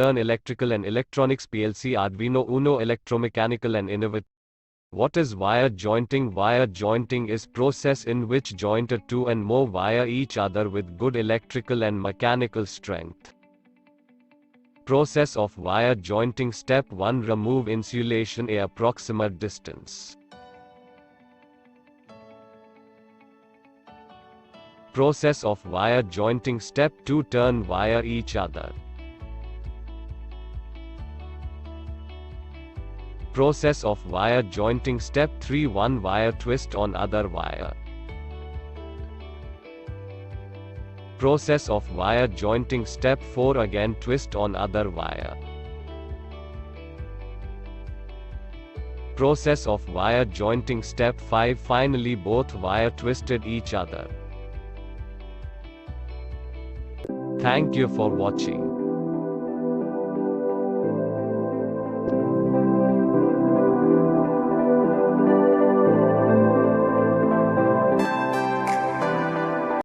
Turn Electrical and Electronics PLC Arduino Uno Electromechanical and Innovative. What is wire jointing? Wire jointing is process in which jointer two and more wire each other with good electrical and mechanical strength. Process of wire jointing. Step 1. Remove insulation a approximate distance. Process of wire jointing. Step 2. Turn wire each other. Process of wire jointing. Step 3. One wire twist on other wire. Process of wire jointing. Step 4. Again twist on other wire. Process of wire jointing. Step 5. Finally both wire twisted each other. Thank you for watching.